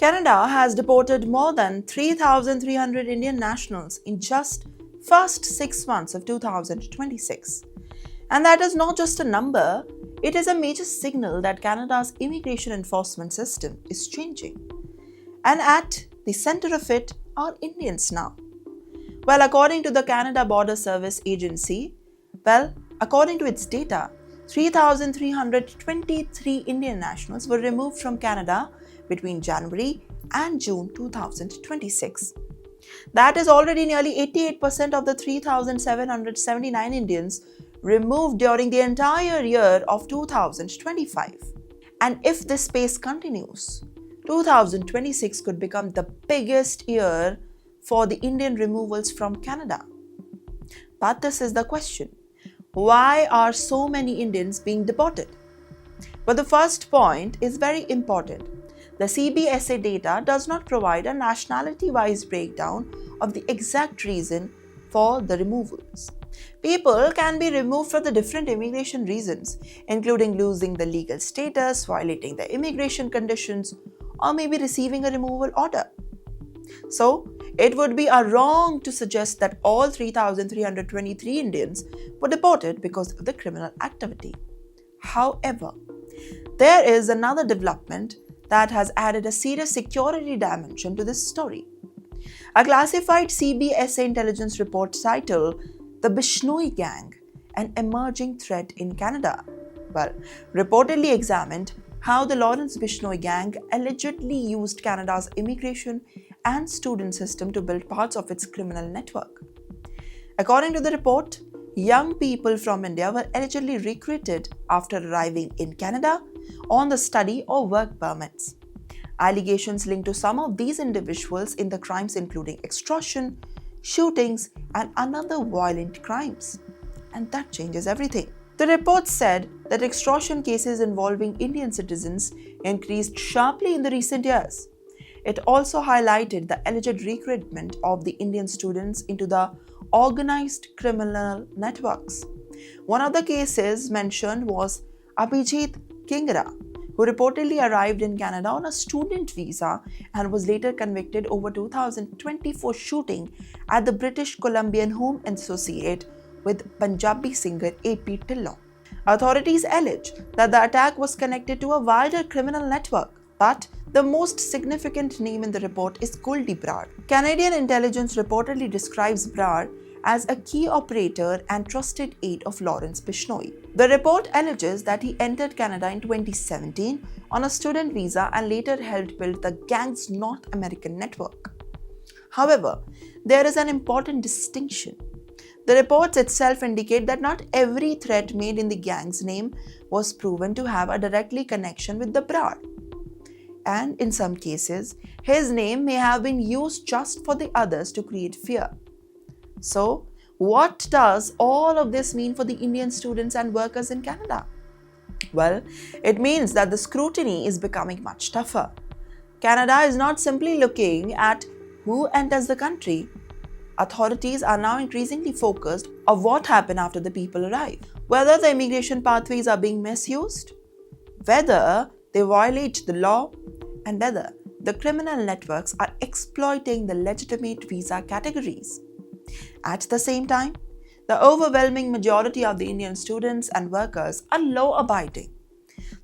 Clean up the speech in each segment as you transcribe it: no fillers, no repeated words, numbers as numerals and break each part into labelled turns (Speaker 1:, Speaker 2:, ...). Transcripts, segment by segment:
Speaker 1: Canada has deported more than 3,300 Indian nationals in just first 6 months of 2026. And that is not just a number, it is a major signal that Canada's immigration enforcement system is changing. And at the center of it are Indians now. Well, according to the Canada Border Service Agency, according to its data, 3,323 Indian nationals were removed from Canada between January and June 2026. That is already nearly 88% of the 3,779 Indians removed during the entire year of 2025. And if this pace continues, 2026 could become the biggest year for the Indian removals from Canada. But this is the question. Why are so many Indians being deported? But the first point is very important. The CBSA data does not provide a nationality-wise breakdown of the exact reason for the removals. People can be removed for the different immigration reasons, including losing the legal status, violating the immigration conditions, or maybe receiving a removal order. So, it would be wrong to suggest that all 3,323 Indians were deported because of the criminal activity. However, there is another development that has added a serious security dimension to this story. A classified CBSA intelligence report titled "The Bishnoi Gang, an Emerging Threat in Canada," reportedly examined how the Lawrence Bishnoi gang allegedly used Canada's immigration and student system to build parts of its criminal network. According to the report, young people from India were allegedly recruited after arriving in Canada on the study or work permits. Allegations linked to some of these individuals in the crimes including extortion, shootings, and other violent crimes. And that changes everything. The report said that extortion cases involving Indian citizens increased sharply in the recent years. It also highlighted the alleged recruitment of the Indian students into the organized criminal networks. One of the cases mentioned was Abhijit Kingra, who reportedly arrived in Canada on a student visa and was later convicted over 2024 shooting at the British Columbian Home Associate with Punjabi singer AP Dhillon. Authorities allege that the attack was connected to a wider criminal network, but the most significant name in the report is Goldie Brar. Canadian intelligence reportedly describes Brar as a key operator and trusted aide of Lawrence Bishnoi. The report alleges that he entered Canada in 2017 on a student visa and later helped build the gang's North American network. However, there is an important distinction. The reports itself indicate that not every threat made in the gang's name was proven to have a direct connection with the Brar. And in some cases, his name may have been used just for the others to create fear. So, what does all of this mean for the Indian students and workers in Canada? Well, it means that the scrutiny is becoming much tougher. Canada is not simply looking at who enters the country. Authorities are now increasingly focused on what happens after the people arrive. Whether the immigration pathways are being misused, whether they violate the law, and whether the criminal networks are exploiting the legitimate visa categories. At the same time, the overwhelming majority of the Indian students and workers are law-abiding.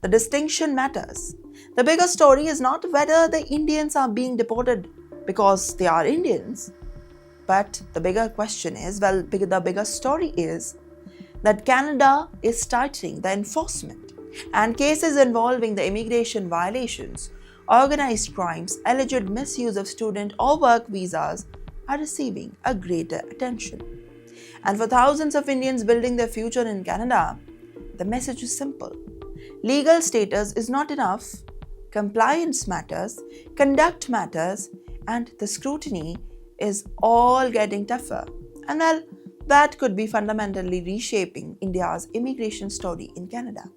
Speaker 1: The distinction matters. The bigger story is not whether the Indians are being deported because they are Indians, but the bigger question is, the bigger story is that Canada is tightening the enforcement, and cases involving the immigration violations, organized crimes, alleged misuse of student or work visas are receiving a greater attention. And for thousands of Indians building their future in Canada, the message is simple. Legal status is not enough. Compliance matters, conduct matters, and the scrutiny is all getting tougher. And that could be fundamentally reshaping India's immigration story in Canada.